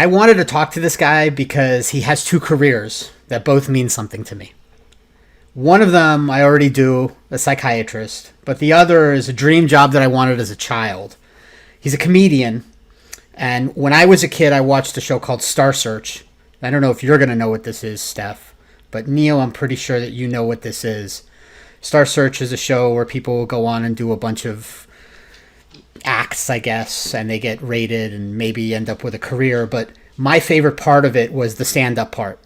I wanted to talk to this guy because he has two careers that both mean something to me. One of them I already do, a psychiatrist, but the other is a dream job that I wanted as a child. He's a comedian, and when I was a kid, I watched a show called Star Search. I don't know if you're going to know what this is, Steph, but Neil, I'm pretty sure that you know what this is. Star Search is a show where people will go on and do a bunch of acts, I guess, and they get rated and maybe end up with a career. But my favorite part of it was the stand-up part.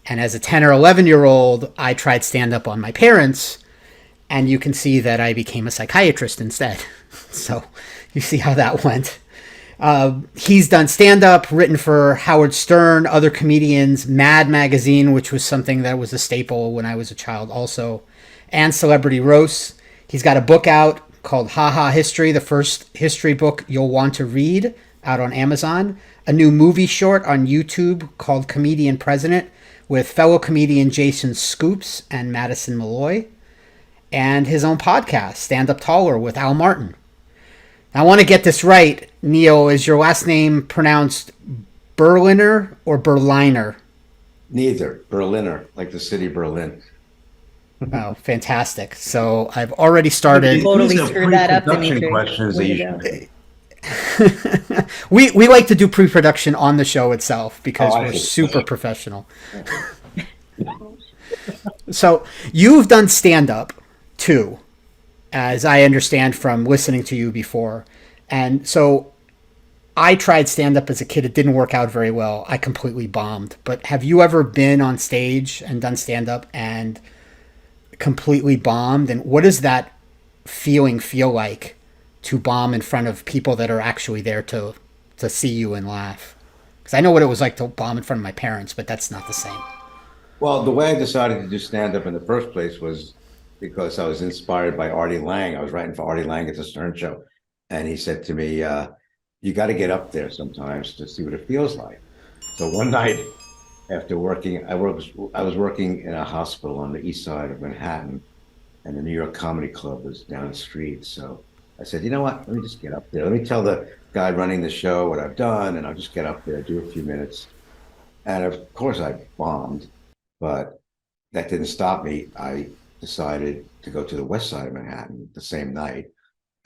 And as a 10 or 11-year-old, I tried stand-up on my parents, and you can see that I became a psychiatrist instead. So you see how that went. He's done stand-up, written for Howard Stern, other comedians, Mad Magazine, which was something that was a staple when I was a child also, and Celebrity Roasts. He's got a book out called Ha Ha History, the first history book you'll want to read, out on Amazon. A new movie short on YouTube called Comedian President with fellow comedian Jason Scoops and Madison Malloy. And his own podcast, Stand Up Taller with Al Martin. I want to get this right, Neil. Is your last name pronounced Berliner or Berliner? Neither. Berliner, like the city Berlin. Oh, fantastic. So I've already started. Totally screwed that up, Dimitri. Questions that you should we like to do pre-production on the show itself because we're super professional. So you've done stand-up too, as I understand from listening to you before. And so I tried stand-up as a kid. It didn't work out very well. I completely bombed. But have you ever been on stage and done stand-up and completely bombed? And what does that feeling feel like to bomb in front of people that are actually there to see you and laugh? Because I know what it was like to bomb in front of my parents, but that's not the same. Well, the way I decided to do stand-up in the first place was because I was inspired by Artie Lang. I was writing for Artie Lang at the Stern Show. And he said to me, you got to get up there sometimes to see what it feels like. So one night after working, I was working in a hospital on the east side of Manhattan, and the New York Comedy Club was down the street. So I said, you know what, let me just get up there. Let me tell the guy running the show what I've done, and I'll just get up there, do a few minutes. And of course I bombed, but that didn't stop me. I decided to go to the west side of Manhattan the same night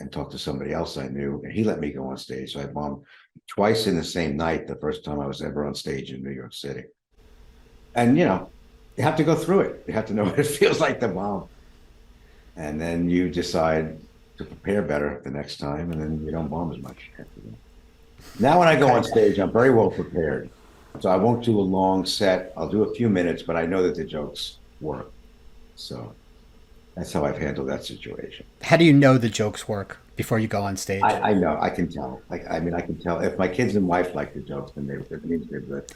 and talk to somebody else I knew, and he let me go on stage. So I bombed twice in the same night, the first time I was ever on stage in New York City. And, you know, you have to go through it. You have to know what it feels like to bomb. And then you decide to prepare better the next time, and then you don't bomb as much. Now when I go on stage, I'm very well prepared. So I won't do a long set. I'll do a few minutes, but I know that the jokes work. So that's how I've handled that situation. How do you know the jokes work before you go on stage? I know. I can tell. I mean, I can tell. If my kids and wife like the jokes, then it means they're good.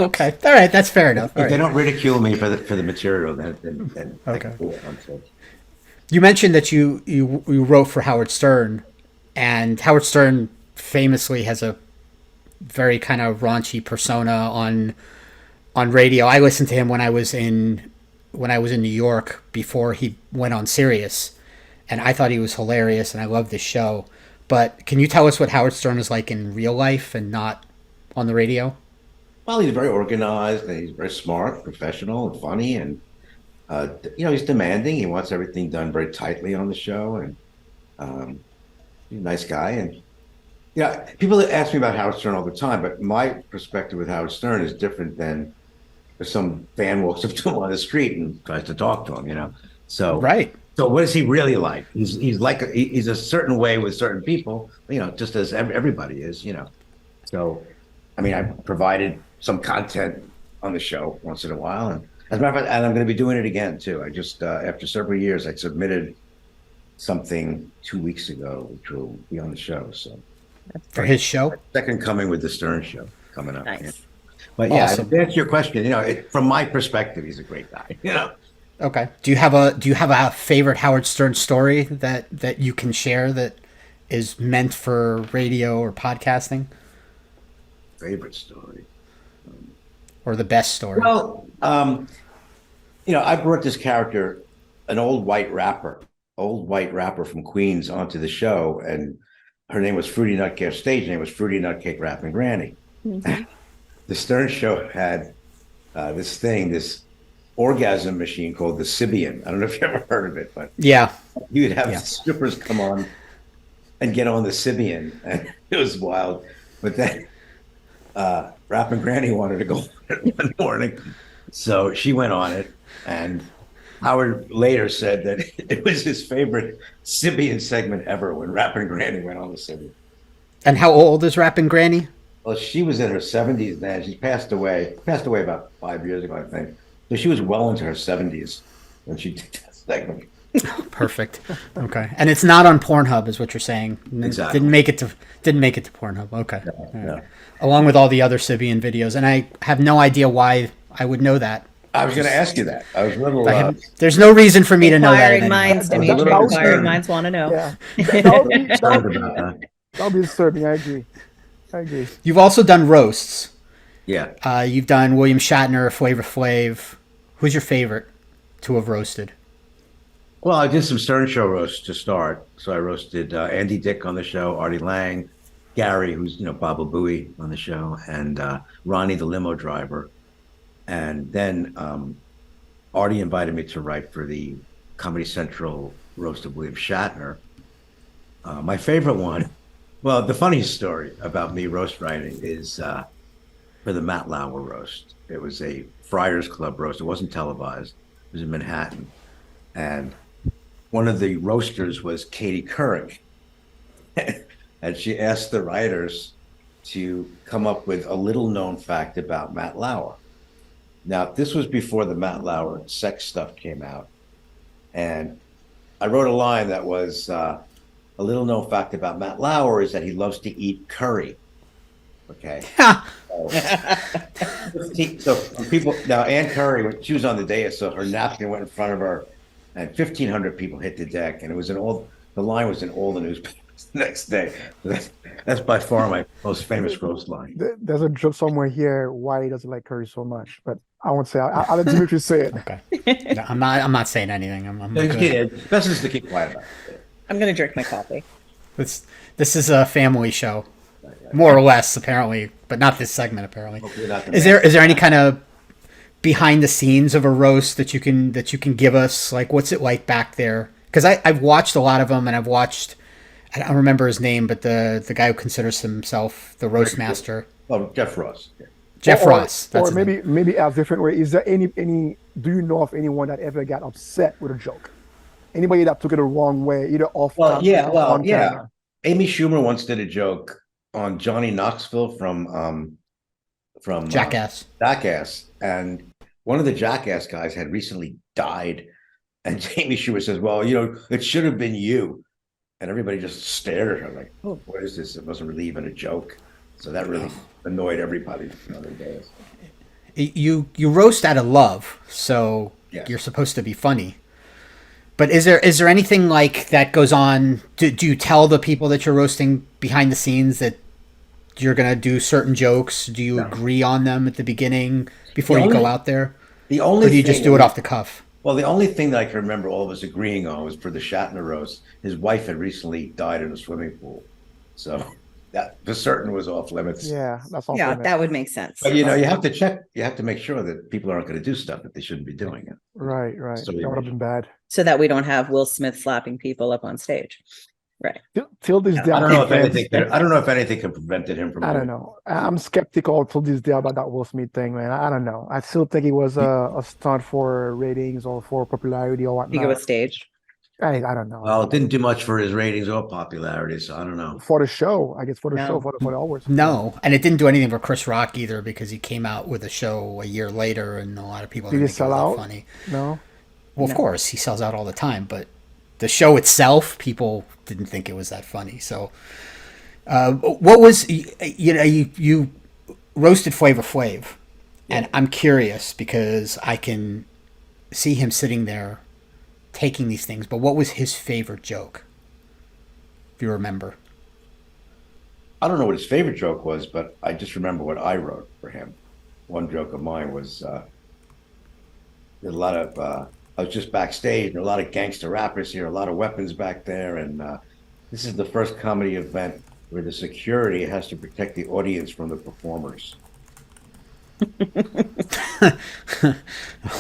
Okay. All right. That's fair enough. If they don't ridicule me for the material, then okay. I can do it on stage. You mentioned that you wrote for Howard Stern, and Howard Stern famously has a very kind of raunchy persona on radio. I listened to him when I was in New York before he went on Sirius, and I thought he was hilarious, and I loved this show. But can you tell us what Howard Stern is like in real life and not on the radio? Well, he's very organized, and he's very smart, professional, and funny, and he's demanding. He wants everything done very tightly on the show, and he's a nice guy. And people ask me about Howard Stern all the time, but my perspective with Howard Stern is different than if some fan walks up to him on the street and tries to talk to him. So right. So what is he really like? He's he's a certain way with certain people, just as everybody is. So, I mean, I provided some content on the show once in a while, and as a matter of fact, and I'm going to be doing it again too. I just after several years, I submitted something 2 weeks ago, which will be on the show. So for his show, Second Coming with the Stern Show coming up. Nice. Yeah. But awesome. To answer your question, from my perspective, he's a great guy. Okay. Do you have a favorite Howard Stern story that you can share that is meant for radio or podcasting? Favorite story. Or the best story? Well, I brought this character, an old white rapper from Queens, onto the show, and her name was Fruity Nutcake. Stage name was Fruity Nutcake Rapping Granny, Mhm. The Stern Show had this orgasm machine called the Sibian. I don't know if you ever heard of it, but Yeah. you'd have Yeah. strippers come on and get on the Sibian, and it was wild. But then Rapping Granny wanted to go on it one morning, so she went on it, and Howard later said that it was his favorite Sibian segment ever when Rapping Granny went on the Sibian. And how old is Rapping Granny? Well, she was in her 70s then. She passed away about 5 years ago, I think. So she was well into her 70s when she did that segment. Perfect. Okay. And it's not on Pornhub, is what you're saying. Exactly. Didn't make it to Pornhub. Okay. All right. No. Along with all the other Sibian videos, and I have no idea why I would know that. I was going to ask you that. I was a little. There's no reason for me to know that. Inquiring minds, I was a little Dimitri. Inquiring concerned. minds want to know. Yeah, that'll be, concerned about that. that'll be disturbing. I agree. I agree. You've also done roasts. Yeah. You've done William Shatner, Flavor Flav. Who's your favorite to have roasted? Well, I did some Stern Show roasts to start. So I roasted Andy Dick on the show, Artie Lang, Gary, who's Baba Booey on the show, and Ronnie the limo driver. And then Artie invited me to write for the Comedy Central roast of William Shatner. My favorite one, well, the funniest story about me roast writing is for the Matt Lauer roast. It was a Friars Club roast. It wasn't televised. It was in Manhattan. And one of the roasters was Katie Couric. And she asked the writers to come up with a little known fact about Matt Lauer. Now, this was before the Matt Lauer sex stuff came out. And I wrote a line that was a little known fact about Matt Lauer is that he loves to eat curry. Okay. So people, now Ann Curry, when she was on the dais, so her napkin went in front of her, and 1,500 people hit the deck, and it was the line was in all the newspapers the next day. That's by far my most famous roast line. There's a joke somewhere here why he doesn't like curry so much, but I won't say. I'll let Dimitri say it. Okay. No, I'm not saying anything. I'm Best is to keep quiet about it. I'm going to drink my coffee. This is a family show, more or less, apparently, but not this segment. Apparently, is there any kind of behind the scenes of a roast that you can give us? Like, what's it like back there? Because I've watched a lot of them, and I've watched. I don't remember his name, but the guy who considers himself the roast master. Oh, Jeff Ross. Jeff Ross. That's or maybe a different way. Is there any? Do you know of anyone that ever got upset with a joke? Anybody that took it the wrong way, either off? Yeah. Amy Schumer once did a joke on Johnny Knoxville from Jackass. Jackass, and one of the Jackass guys had recently died, and Amy Schumer says, "Well, it should have been you," and everybody just stared at her like, "Oh, what is this?" It wasn't really even a joke, so that really annoyed everybody the other days. You roast out of love, so Yes. You're supposed to be funny. But is there anything like that goes on? Do you tell the people that you're roasting behind the scenes that you're gonna do certain jokes? Do you agree on them at the beginning before you go out there? Or do you just do it off the cuff? Well, the only thing that I can remember all of us agreeing on was for the Shatner roast. His wife had recently died in a swimming pool, so that for certain was off limits. Yeah, that's all. Yeah, that would make sense. But you have to check. You have to make sure that people aren't going to do stuff that they shouldn't be doing it. Right. So That would have been bad. So that we don't have Will Smith slapping people up on stage. Right. Till this day, I don't know if anything. I don't know if anything can prevent him from. I don't know. I'm skeptical till this day about that Will Smith thing, man. I don't know. I still think it was a stunt for ratings or for popularity or I think it whatnot. was staged. I don't know. Well, it didn't do much for his ratings or popularity, so I don't know. For the show, I guess for the No. show, for the hours. No, and it didn't do anything for Chris Rock either because he came out with a show a year later, and a lot of people Did didn't he think it sell was that out? funny. No. Well, of course, he sells out all the time, but the show itself, people didn't think it was that funny. So, what was you roasted Flavor Flav, and I'm curious because I can see him sitting there taking these things. But what was his favorite joke? If you remember, I don't know what his favorite joke was, but I just remember what I wrote for him. One joke of mine was there's a lot of. I was just backstage, and a lot of gangster rappers here, a lot of weapons back there, and this is the first comedy event where the security has to protect the audience from the performers.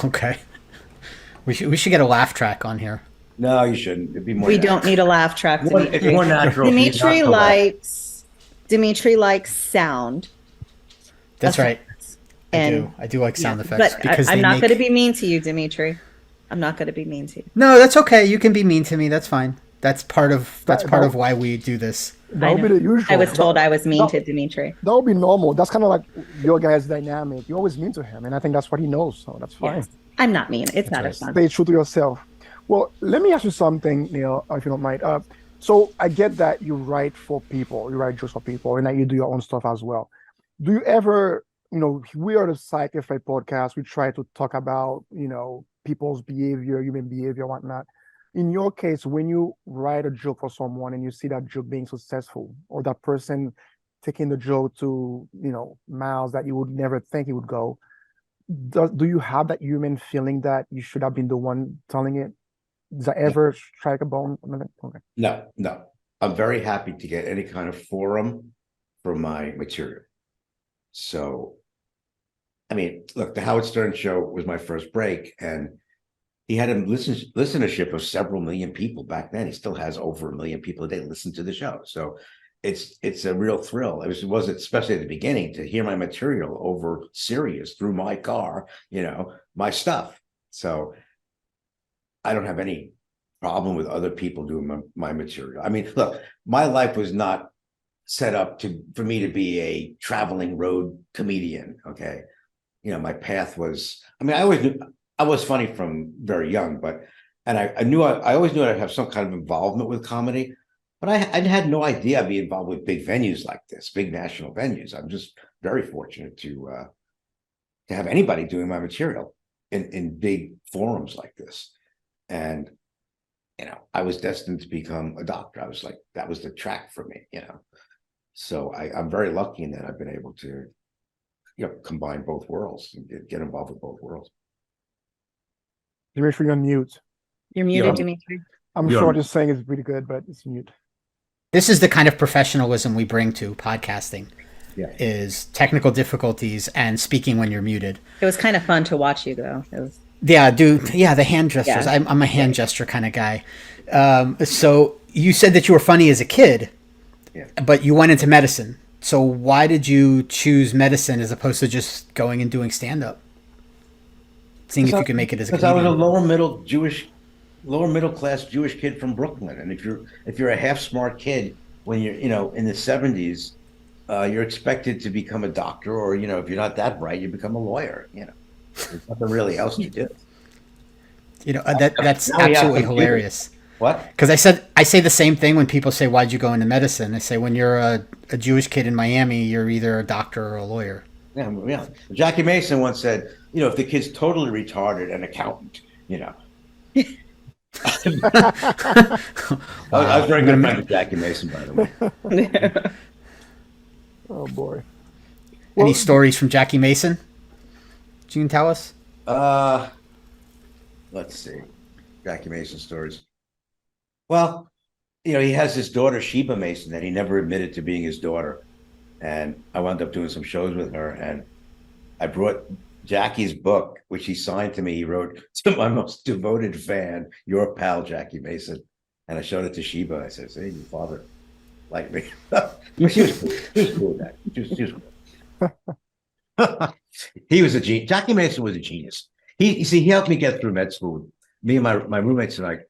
Okay. We should get a laugh track on here. No, you shouldn't. It'd be more. We don't need a laugh track, It's Dimitri. more natural. for you not Dimitri to laugh. Dimitri likes sound. That's right. And I do like sound effects but because I'm they not make... going to be mean to you, Dimitri. I'm not going to be mean to you. No, that's okay. You can be mean to me. That's fine. That's part of That- why we do this. That would be the usual. I was told I was mean that- to Dimitri. That would be normal. That's kind of like your guys' dynamic. You're always mean to him, and I think that's what he knows. So that's fine. Yes. I'm not mean. It's not right. as fun. Stay true to yourself. Well, let me ask you something, Neil, if you don't mind. So I get that you write for people, you write jokes for people, and that you do your own stuff as well. Do you ever, we are the Psychiatrist podcast. We try to talk about, people's behavior, human behavior, whatnot. In your case, when you write a joke for someone and you see that joke being successful, or that person taking the joke to, miles that you would never think it would go, do you have that human feeling that you should have been the one telling it? Does that ever strike a bone? Okay. No. I'm very happy to get any kind of forum for my material. So, I mean, look, the Howard Stern show was my first break, and he had a listenership of several million people back then. He still has over 1 million people a day listen to the show. So it's a real thrill. It was especially at the beginning to hear my material over Sirius through my car, my stuff. So I don't have any problem with other people doing my material. I mean, look, my life was not set up for me to be a traveling road comedian. Okay. My path was, I mean, I was funny from very young, and I always knew I'd have some kind of involvement with comedy, but I had no idea I'd be involved with big venues like this, big national venues. I'm just very fortunate to have anybody doing my material in big forums like this. And, I was destined to become a doctor. I was like, that was the track for me, So I'm very lucky in that I've been able to, combine both worlds and get involved with both worlds. Dimitri, you're on mute. You're muted, Yeah. Dimitri. I'm Yeah. sure what you're saying is pretty good, but it's mute. This is the kind of professionalism we bring to podcasting. Yeah. Is technical difficulties and speaking when you're muted. It was kind of fun to watch you, though. It was. Yeah, the hand gestures. Yeah. I'm a hand gesture kind of guy. So you said that you were funny as a kid, but you went into medicine. So why did you choose medicine as opposed to just going and doing stand-up? Seeing if you could make it as a Because I was a comedian. lower middle class Jewish kid from Brooklyn, and if you're a half smart kid when you're in the 70s, you're expected to become a doctor, or if you're not that bright, you become a lawyer. There's nothing really else to do. That's Now we have absolutely computers. hilarious. What? Because I say the same thing when people say, "Why'd you go into medicine?" I say, when you're a Jewish kid in Miami, you're either a doctor or a lawyer. Yeah. Jackie Mason once said, if the kid's totally retarded, an accountant. I was very good friend with Jackie Mason, by the way. Oh boy. Any Well- stories from Jackie Mason? You can tell us. Let's see. Jackie Mason stories. Well, he has his daughter, Sheba Mason, that he never admitted to being his daughter. And I wound up doing some shows with her. And I brought Jackie's book, which he signed to me. He wrote, "To my most devoted fan, your pal, Jackie Mason." And I showed it to Sheba. I said, "Hey, your father liked me." She was cool. She was cool with that. She was cool. He was a genius. Jackie Mason was a genius. He helped me get through med school. Me and my roommates and I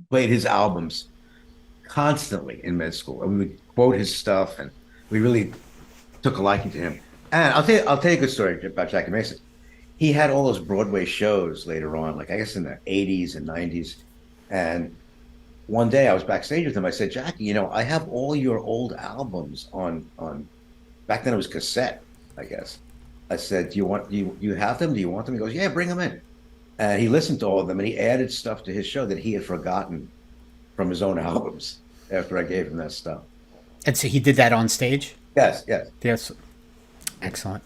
played his albums constantly in med school, and we would quote his stuff, and we really took a liking to him. And I'll tell you a good story about Jackie Mason. He had all those Broadway shows later on, like I guess in the 80s and 90s. And one day I was backstage with him. I said, "Jackie, I have all your old albums on back then it was cassette, I guess." I said, "Do you have them? Do you want them?" He goes, "Yeah, bring them in." And he listened to all of them, and he added stuff to his show that he had forgotten from his own albums after I gave him that stuff. And so he did that on stage? Yes. Yes. Excellent.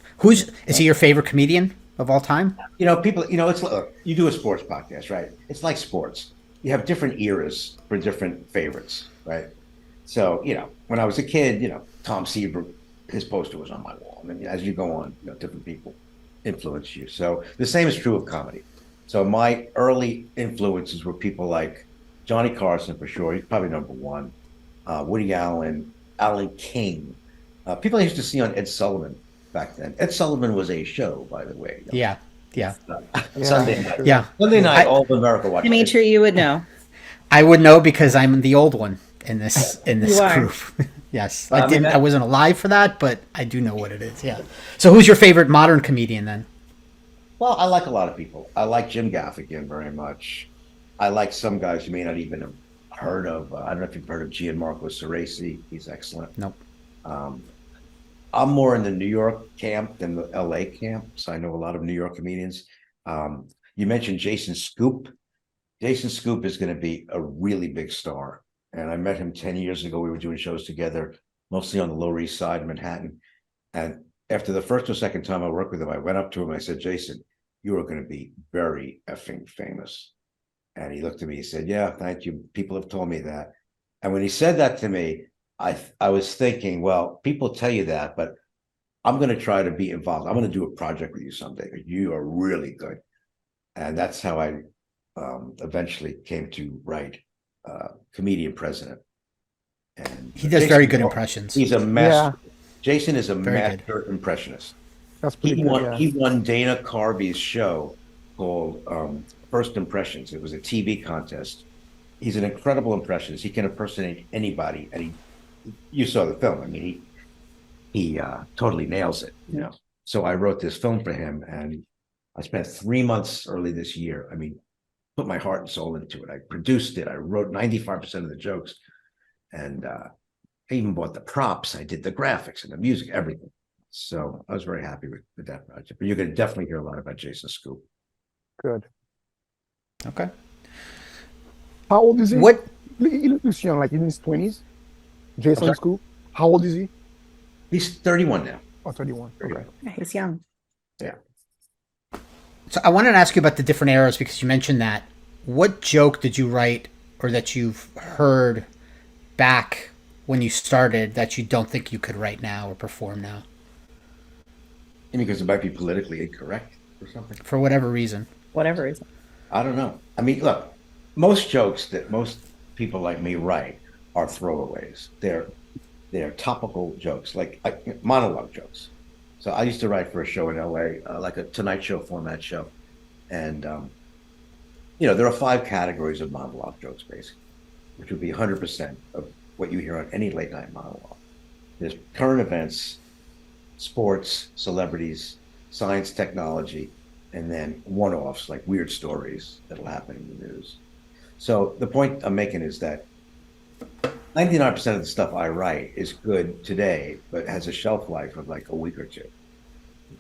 Is he your favorite comedian of all time? People, it's look, you do a sports podcast, right? It's like sports. You have different eras for different favorites, right? So, when I was a kid, Tom Seaver, his poster was on my wall. And then as you go on, different people influence you. So the same is true of comedy. So my early influences were people like Johnny Carson, for sure. He's probably number one. Woody Allen, Alan King. People I used to see on Ed Sullivan back then. Ed Sullivan was a show, by the way. Yeah. Yeah. Sunday night. Yeah. Sunday night, all of America watched it. Dimitri, you would know. I would know because I'm the old one in this You are. group. Yes. I mean, I wasn't alive for that, but I do know what it is. Yeah. So who's your favorite modern comedian then? Well, I like a lot of people. I like Jim Gaffigan very much. I like some guys you may not even have heard of. I don't know if you've heard of Gianmarco Ceresi. He's excellent. Nope. I'm more in the New York camp than the LA camp, so I know a lot of New York comedians. You mentioned Jason Scoop. Jason Scoop is going to be a really big star. And I met him 10 years ago. We were doing shows together, mostly on the Lower East Side of Manhattan. And after the first or second time I worked with him, I went up to him and I said, Jason, you are going to be very effing famous. And he looked at me, he said, yeah, thank you. People have told me that. And when he said that to me, I was thinking, well, people tell you that, but I'm going to try to be involved. I'm going to do a project with you someday. You are really good. And that's how I eventually came to write Comedian President. And He does very good impressions. He's a master. Yeah. Jason is a Very master impressionist. That's pretty good. He won Dana Carvey's show called First Impressions. It was a TV contest. He's an incredible impressionist. He can impersonate anybody, and you saw the film. I mean, he totally nails it. So I wrote this film for him, and I spent 3 months early this year. I mean, put my heart and soul into it. I produced it. I wrote 95% of the jokes, and I even bought the props. I did the graphics and the music, everything. So I was very happy with that project. But you're going to definitely hear a lot about Jason Scoop. Good. Okay. How old is he? What? He looks young, like in his 20s. Jason sorry? Scoop. How old is he? He's 31 now. Oh, 31. Okay. Yeah, he's young. Yeah. So I wanted to ask you about the different eras because you mentioned that. What joke did you write or that you've heard back when you started that you don't think you could write now or perform now? Because it might be politically incorrect or something. For whatever reason. Whatever reason. I don't know. I mean, look, most jokes that most people like me write are throwaways. They're topical jokes, like monologue jokes. So I used to write for a show in LA, like a Tonight Show format show. And, there are 5 categories of monologue jokes, basically, which would be 100% of what you hear on any late night monologue. There's current events, sports, celebrities, science, technology, and then one-offs like weird stories that'll happen in the news. So the point I'm making is that 99% of the stuff I write is good today, but has a shelf life of like a week or two.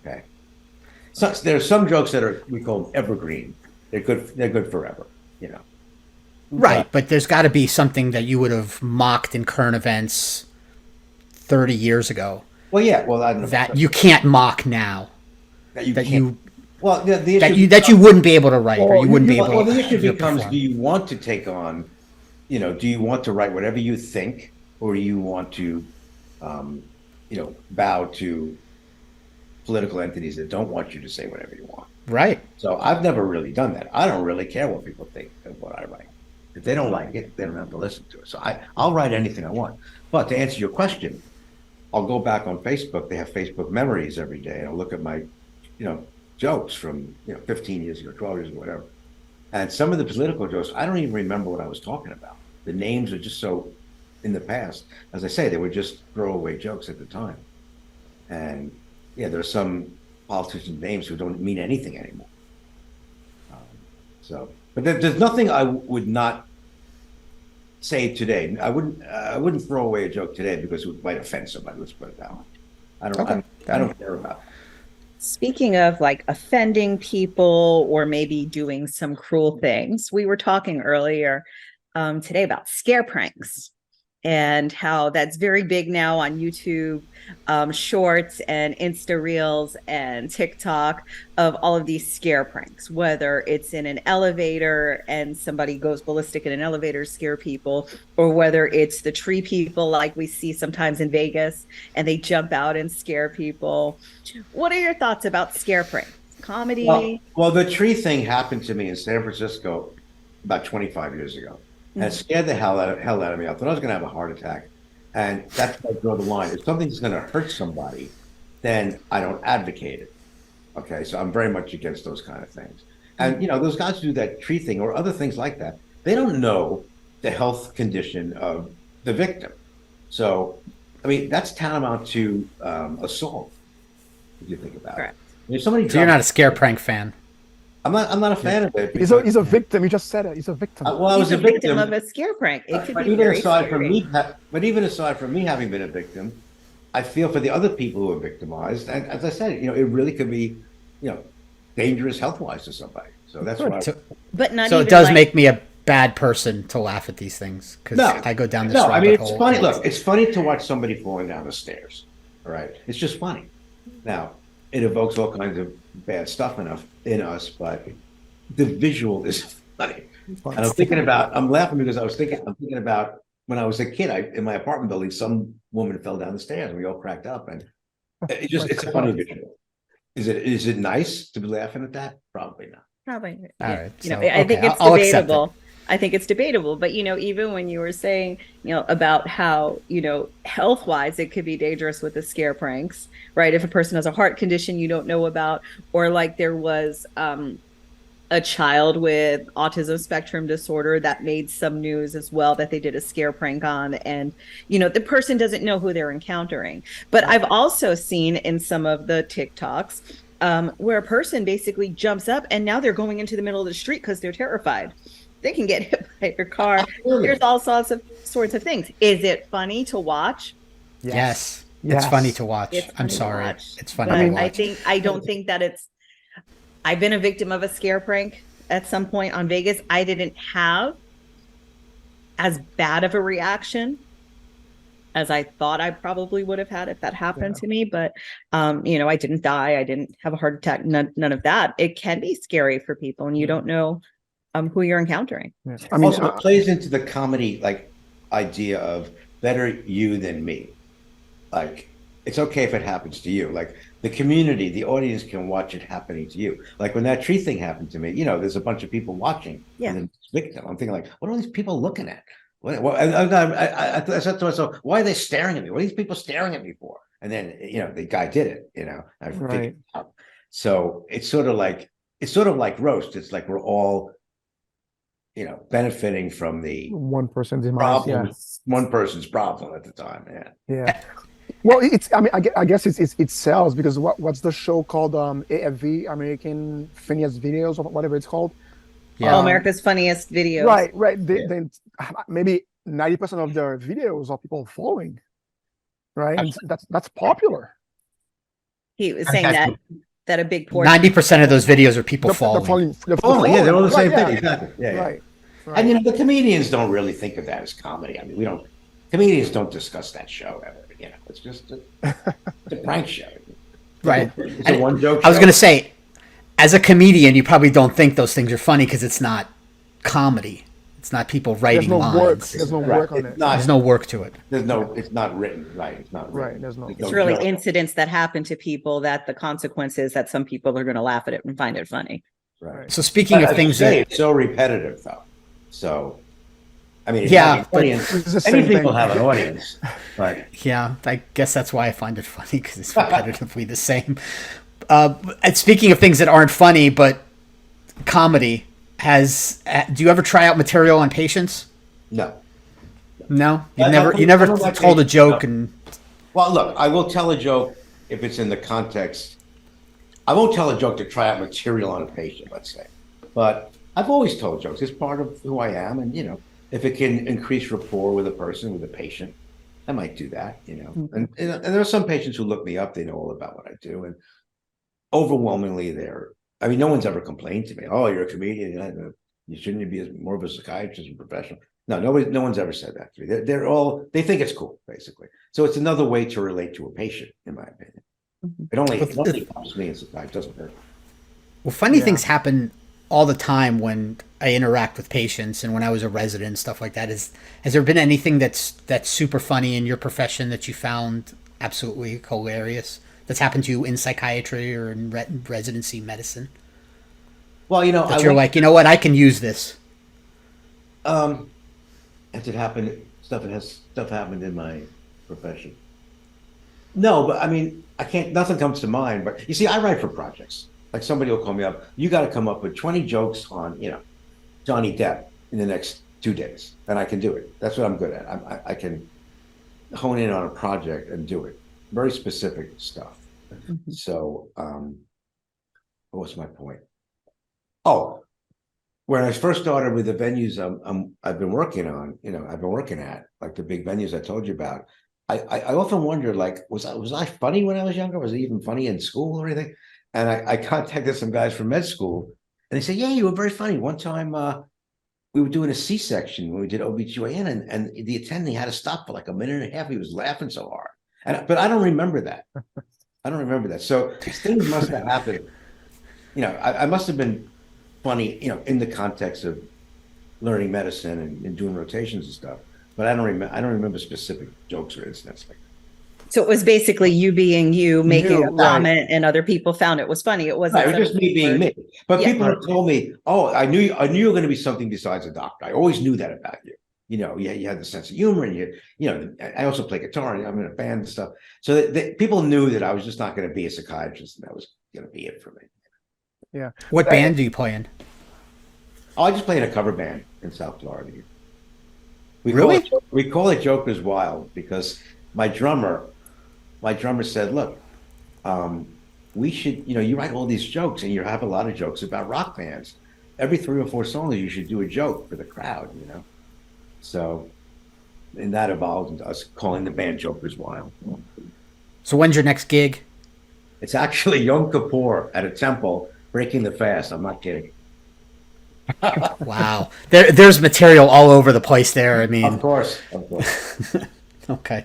Okay. So there's some jokes that we call them evergreen. They're good forever, Right, but there's got to be something that you would have mocked in current events 30 years ago. Well, yeah. Well, that you can't mock now. that you That can't. you Well, the issue that you wouldn't be able to write or you wouldn't be able Well, to. the issue becomes: perform. do you want to take on? Do you want to write whatever you think, or do you want to, bow to political entities that don't want you to say whatever you want? Right. So I've never really done that. I don't really care what people think of what I write. If they don't like it, they don't have to listen to it. So I'll write anything I want. But to answer your question, I'll go back on Facebook. They have Facebook memories every day. And I'll look at my, jokes from 15 years ago, 12 years ago, whatever. And some of the political jokes, I don't even remember what I was talking about. The names are just so in the past. As I say, they were just throwaway jokes at the time. And yeah, there's some politicians' names who don't mean anything anymore. But there's nothing I would not say today. I wouldn't throw away a joke today because it might offend somebody. Let's put it that way. I don't care about it. Speaking of like offending people or maybe doing some cruel things, we were talking earlier today about scare pranks. and how that's very big now on YouTube, shorts and Insta reels and TikTok, of all of these scare pranks, whether it's in an elevator and somebody goes ballistic in an elevator, scare people, or whether it's the tree people like we see sometimes in Vegas and they jump out and scare people. What are your thoughts about scare pranks? Comedy? Well, the tree thing happened to me in San Francisco about 25 years ago. And it scared the hell out of me. I thought I was going to have a heart attack. And that's where I draw the line. If something's going to hurt somebody, then I don't advocate it. Okay, so I'm very much against those kind of things. And, you know, those guys who do that tree thing or other things like that, they don't know the health condition of the victim. So, I mean, that's tantamount to assault, if you think about Correct. it. If somebody So you're not a scare prank fan. I'm not a fan of it. He's a victim. You just said it. He's a victim. Well, I was He's a victim of a scare prank. It could but be even very aside scary. from me, but even aside from me having been a victim, I feel for the other people who are victimized. And as I said, you know, it really could be, you know, dangerous health-wise to somebody. So that's why. But not So even it does like, make me a bad person to laugh at these things because No. I go down this No, rabbit I mean, it's hole. funny. Look, it's funny to watch somebody falling down the stairs. All right. It's just funny. Now, it evokes all kinds of bad stuff in us, but the visual is funny. And I'm laughing because I'm thinking about when I was a kid, in my apartment building, some woman fell down the stairs and we all cracked up. And it's a funny visual. Is it nice to be laughing at that? Probably not. Probably. All right, You know, so, I think okay, it's I'll accept debatable. I think it's debatable. But, you know, even when you were saying, you know, about how, you know, health wise, it could be dangerous with the scare pranks, right? If a person has a heart condition you don't know about, or like there was a child with autism spectrum disorder that made some news as well, that they did a scare prank on, and you know the person doesn't know who they're encountering. But I've also seen in some of the TikToks where a person basically jumps up and now they're going into the middle of the street because they're terrified they can get hit by your car. Absolutely. There's all sorts of things. Is it funny to watch? Yes. Yes. It's funny to watch. It's I'm funny to sorry. watch. It's funny But to watch. I don't think that it's. I've been a victim of a scare prank at some point on Vegas. I didn't have as bad of a reaction as I thought I probably would have had if that happened to me. But, you know, I didn't die. I didn't have a heart attack. None of that. It can be scary for people, and you don't know who you're encountering. Yeah. I mean, Also, it plays into the comedy like idea of better you than me. Like, it's okay if it happens to you. Like, the community, the audience can watch it happening to you. Like when that tree thing happened to me, you know, there's a bunch of people watching. Yeah. And the victim. I'm thinking like, what are all these people looking at? I said to myself, why are they staring at me? What are these people staring at me for? And then, you know, the guy did it, you know, I figured it out. So it's sort of like roast. It's like we're all, you know, benefiting from the one person's demise. problem, Yeah. one person's problem at the time. Yeah. Yeah. Well, I mean, I guess it sells because what's the show called? AFV, American Funniest Videos, or whatever it's called. Yeah. America's Funniest Videos. Right. Then maybe 90% of their videos are people falling. Right, and that's popular. He was saying that a big portion. 90% of those videos are people falling. They're Yeah, they're all the same right, thing. Exactly. Yeah. Right. And you know, the comedians don't really think of that as comedy. I mean, comedians don't discuss that show ever. You know, it's just a prank show. Right. It's a one joke. I was going to say, as a comedian, you probably don't think those things are funny because it's not comedy. It's not people writing lines. Work. There's no work on it. There's no work to it. It's not written. Right. It's not written. Right. There's no. It's really incidents that happen to people that the consequence is that some people are going to laugh at it and find it funny. Right. So speaking of things that it's so repetitive though. So, I mean, Yeah, but any people have an audience, but yeah, I guess that's why I find it funny because it's repetitively the same. And speaking of things that aren't funny but comedy, do you ever try out material on patients? no. No, I you never don't like told a patients, joke no. and Well, look, I will tell a joke if it's in the context. I won't tell a joke to try out material on a patient, let's say. But I've always told jokes. It's part of who I am. And, you know, if it can increase rapport with a person, with a patient, I might do that, you know. Mm-hmm. And there are some patients who look me up. They know all about what I do. And overwhelmingly, no one's ever complained to me, oh, you're a comedian. You shouldn't be more of a psychiatrist and professional. No, no one's ever said that to me. They think it's cool, basically. So it's another way to relate to a patient, in my opinion. It only helps me, it doesn't hurt. Well, funny Yeah. things happen all the time when I interact with patients, and when I was a resident and stuff like that. Has there been anything that's super funny in your profession that you found absolutely hilarious that's happened to you in psychiatry or in residency medicine? Well, That you're like, you know what, I can use this. Has it happened? Stuff happened in my profession. No, but I mean, I can't. Nothing comes to mind. But you see, I write for projects. Like somebody will call me up. You got to come up with 20 jokes on, Johnny Depp in the next 2 days, and I can do it. That's what I'm good at. I can hone in on a project and do it. Very specific stuff. So, what was my point? Oh, when I first started with the venues I've been working on, I've been working at, like the big venues I told you about. I often wondered, like, was I funny when I was younger? Was I even funny in school or anything? And I contacted some guys from med school, and they said, "Yeah, you were very funny." One time, we were doing a C-section when we did OBGYN, and the attending had to stop for like a minute and a half. He was laughing so hard, but I don't remember that. I don't remember that. So things must have happened. I must have been funny, in the context of learning medicine and doing rotations and stuff. But I don't remember specific jokes or incidents like that. So it was basically you being you, making a right. comment, and other people found it was funny. It wasn't Right, it was just me being me. But Yeah. people have told me, "Oh, I knew you were going to be something besides a doctor. I always knew that about you. You had the sense of humor, and I also play guitar, and I'm in a band and stuff. So people knew that I was just not going to be a psychiatrist, and that was going to be it for me." Yeah. What band do you play in? Oh, I just play in a cover band in South Florida. Really? We call it Joker's Wild because my drummer said, "Look, we should, you write all these jokes and you have a lot of jokes about rock bands. Every 3 or 4 songs, you should do a joke for the crowd, So, and that evolved into us calling the band Joker's Wild. So when's your next gig? It's actually Yom Kippur at a temple breaking the fast. I'm not kidding. Wow. There's material all over the place there. I mean, Of course. okay.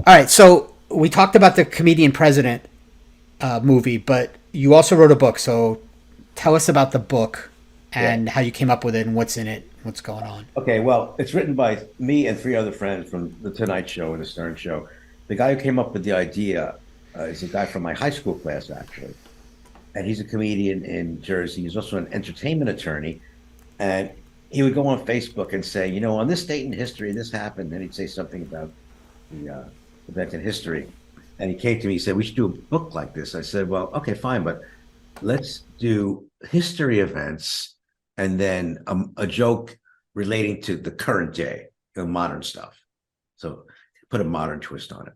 All right. So we talked about the Comedian President movie, but you also wrote a book. So tell us about the book and how you came up with it and what's in it, what's going on. Okay, well, it's written by me and 3 other friends from The Tonight Show and The Stern Show. The guy who came up with the idea is a guy from my high school class, actually. And he's a comedian in Jersey. He's also an entertainment attorney. And he would go on Facebook and say, on this date in history, this happened. And he'd say something about the event in history. And he came to me, he said, "We should do a book like this." I said, "Well, okay, fine, but let's do history events and then a joke relating to the current day, modern stuff. So put a modern twist on it."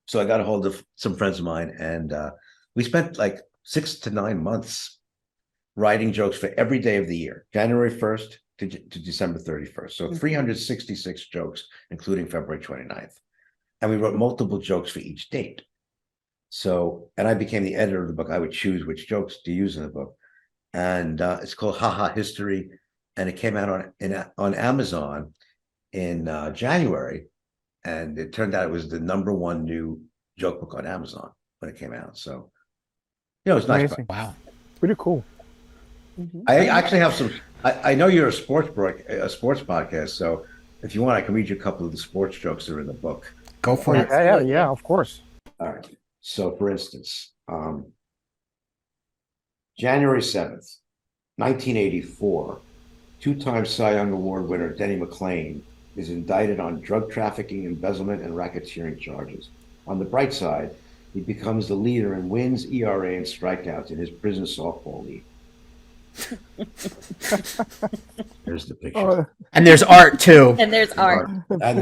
So I got a hold of some friends of mine, and we spent like 6 to 9 months writing jokes for every day of the year, January 1st to December 31st. So 366 jokes, including February 29th. And we wrote multiple jokes for each date. So, and I became the editor of the book. I would choose which jokes to use in the book. And it's called Haha History. And it came out on Amazon in January. And it turned out it was the #1 new joke book on Amazon when it came out. So, it was nice. Amazing. Wow. Pretty cool. I actually have some. I know you're a sports podcast, so if you want, I can read you a couple of the sports jokes that are in the book. Go for it. Yeah, of course. All right. So, for instance, January 7th, 1984, 2-time Cy Young Award winner Denny McClain is indicted on drug trafficking, embezzlement, and racketeering charges. On the bright side, he becomes the leader in wins, ERA, and strikeouts in his prison softball league. There's the picture. And there's art too. And there's art. And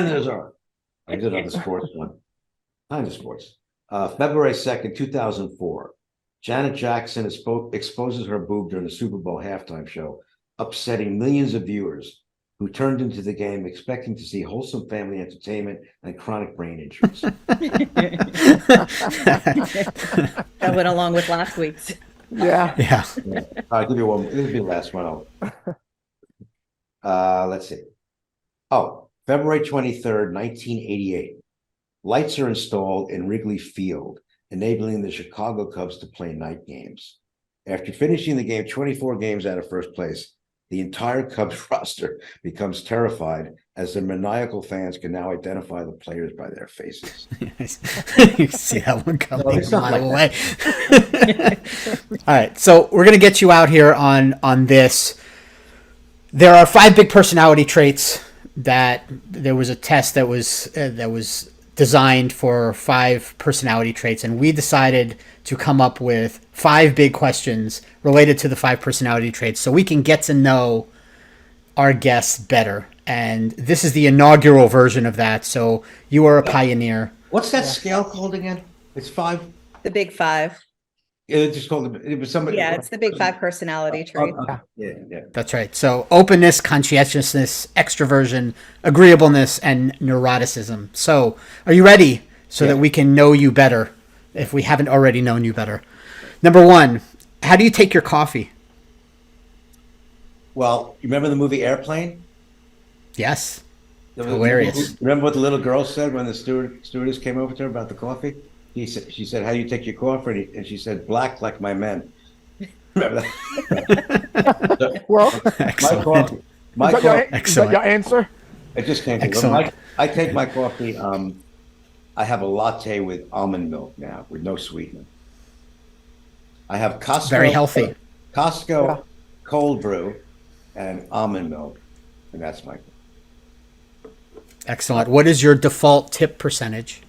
there's art. I did on the sports one. Kind of sports. February 2nd, 2004. Janet Jackson exposes her boob during the Super Bowl halftime show, upsetting millions of viewers who turned into the game expecting to see wholesome family entertainment and chronic brain injuries. That went along with last week's. Yeah. Yeah. I'll give you one. This will be the last one. Let's see. Oh, February 23rd, 1988. Lights are installed in Wrigley Field, enabling the Chicago Cubs to play night games. After finishing the game 24 games out of first place, the entire Cubs roster becomes terrified as the maniacal fans can now identify the players by their faces. You see that one coming No, it's a not mile like away. All right, so we're gonna get you out here on this. There are 5 big personality traits that there was a test that was designed for 5 personality traits, and we decided to come up with 5 big questions related to the 5 personality traits so we can get to know our guests better. And this is the inaugural version of that, so you are a pioneer. What's that scale called again? It's 5. The big 5. It just called it was somebody. Yeah, it's the big 5 personality trait. Yeah. That's right. So openness, conscientiousness, extroversion, agreeableness, and neuroticism. So are you ready so that we can know you better if we haven't already known you better? Number 1, how do you take your coffee? Well, you remember the movie Airplane? Yes. Hilarious. Remember what the little girl said when the stewardess came over to her about the coffee? She said, "How do you take your coffee?" And she said, "Black like my men." Remember that? Well, Excellent. is that your answer? It just came to me. Excellent. I take my coffee. I have a latte with almond milk now, with no sweetener. I have Costco. Very healthy. Costco cold brew and almond milk, and that's my. Excellent. What is your default tip percentage?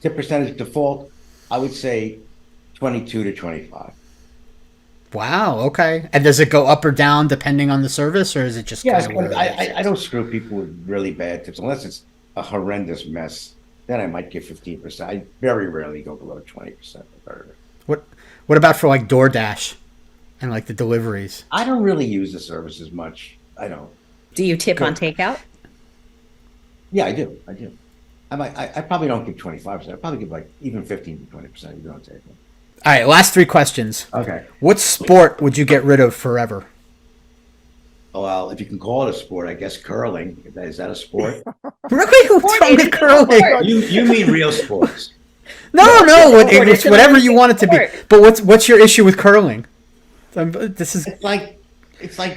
Tip percentage default, I would say 22 to 25. Wow. Okay. And does it go up or down depending on the service, or is it just? Yes, kind of I don't screw people with really bad tips unless it's a horrendous mess. Then I might give 15%. I very rarely go below 20%. What about for like DoorDash and like the deliveries? I don't really use the service as much. I don't. Do you tip on takeout? Yeah, I do. I probably don't give 25%. I probably give like even 15 to 20%. You don't take it. All right. Last 3 questions. Okay. What sport would you get rid of forever? Well, if you can call it a sport, I guess curling. Is that a sport? Really? What's wrong with curling? You mean real sports? No. It's It's an whatever you want it to be. sport. But what's your issue with curling? This is It's like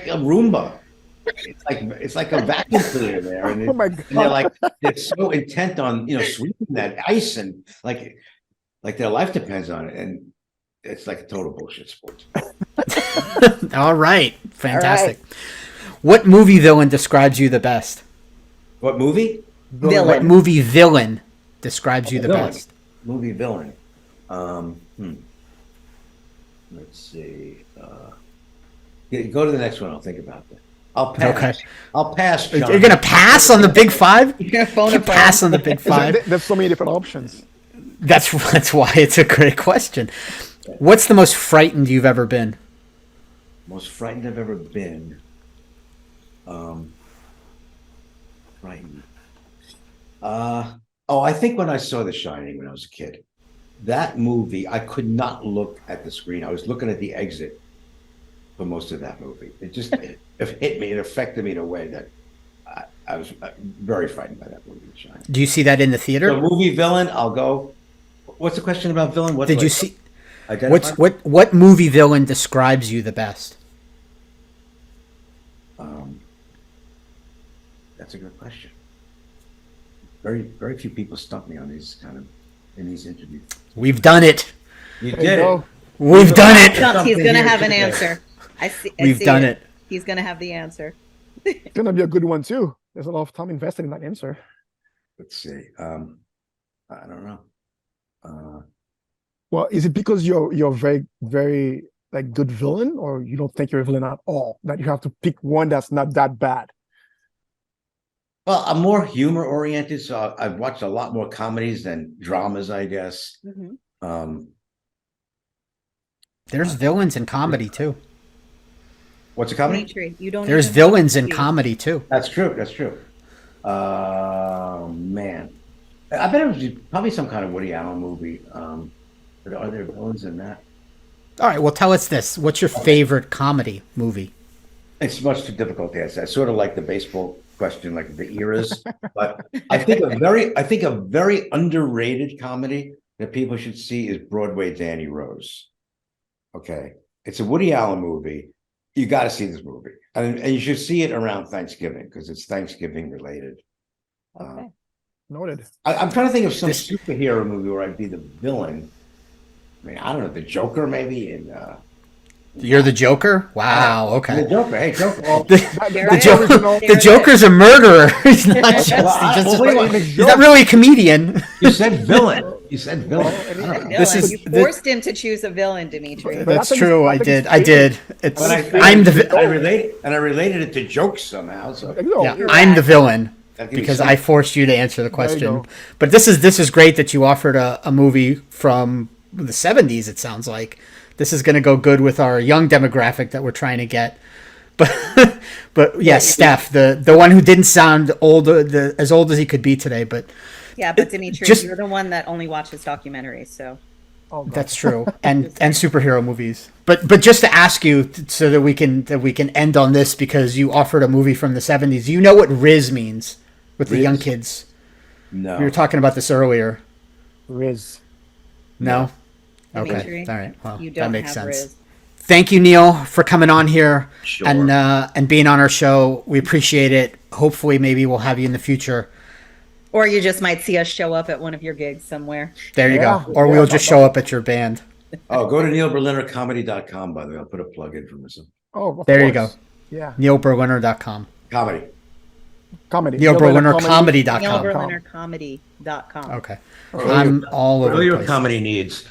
a Roomba. It's like a vacuum cleaner there, and, Oh my and they're so intent on sweeping that ice and like their life depends on it, and it's like a total bullshit sport. all right. Fantastic. What movie villain describes you the best? What movie? Villain. What movie villain describes you the Villain. best? Movie villain. Let's see. Go to the next one. I'll think about that. I'll pass. Okay. I'll pass. John. You're gonna pass on the big 5? You're gonna phone You a friend. pass on the big 5. There's so many different options. That's why it's a great question. What's the most frightened you've ever been? Most frightened I've ever been. Frightened. I think when I saw The Shining when I was a kid, that movie, I could not look at the screen. I was looking at the exit for most of that movie. It just it hit me. It affected me in a way that I was very frightened by that movie, The Shining. Do you see that in the theater? The movie villain, I'll go. What's the question about villain? What Did do you I see? identify? What movie villain describes you the best? That's a good question. Very few people stump me on these in these interviews. We've done it. You There did you it. go. We've done it. He's Something gonna here have an today. answer. I see. We've done it. He's gonna have the answer. It's gonna be a good one too. There's a lot of time invested in that answer. Let's see. I don't know. Well, is it because you're very, very like good villain, or you don't think you're a villain at all? That you have to pick one that's not that bad. Well, I'm more humor oriented, so I've watched a lot more comedies than dramas, I guess. There's villains in comedy too. What's a comedy? Dimitri, you don't. There's even villains in have to- comedy too. That's true. That's true. Man, I bet it was probably some kind of Woody Allen movie. But are there villains in that? All right. Well, tell us this. What's your favorite comedy movie? It's much too difficult to answer. I sort of like the baseball question, like the eras. But I think a very underrated comedy that people should see is Broadway Danny Rose. Okay, it's a Woody Allen movie. You got to see this movie, and you should see it around Thanksgiving because it's Thanksgiving related. Okay. Noted. I'm trying to think of some superhero movie where I'd be the villain. I mean, I don't know, the Joker maybe, and You're the Joker? Wow. Okay. the Joker. Hey, Joker. Well, The Joker's a murderer. He's not just. He's not really a comedian. you said villain. You said villain. I don't know. Villain. This You forced him to choose a villain, Dimitri. That's true. I did. It's. But I'm the. I related it to jokes somehow. So Yeah, I'm the villain that gives me because some- I forced you to answer the question. go. But this is great that you offered a movie from the 70s. It sounds like this is going to go good with our young demographic that we're trying to get. But yes, Steph, the one who didn't sound as old as he could be today, but Yeah, but Dimitri, you're the one that only watches documentaries, so. Oh, God. that's true, and superhero movies. But just to ask you, so that we can end on this, because you offered a movie from the 70s. You know what Riz means with the Riz? young kids? No. We were talking about this earlier. Riz. No. Dimitri, Okay. All right. Well, you don't that makes have sense. Riz. Thank you, Neil, for coming on here Sure. and being on our show. We appreciate it. Hopefully, maybe we'll have you in the future. Or you just might see us show up at one of your gigs somewhere. There you Yeah. go. Or Yeah, we'll just show up at your band. Oh, go to neilberlinercomedy.com, by the way. I'll put a plug in for myself. Oh, of There you course. go. Yeah. NeilBerliner.com. Comedy. Comedy. NeilBerlinerComedy.com. NeilBerlinerComedy.com. Okay. I'm all over All the your place. comedy needs.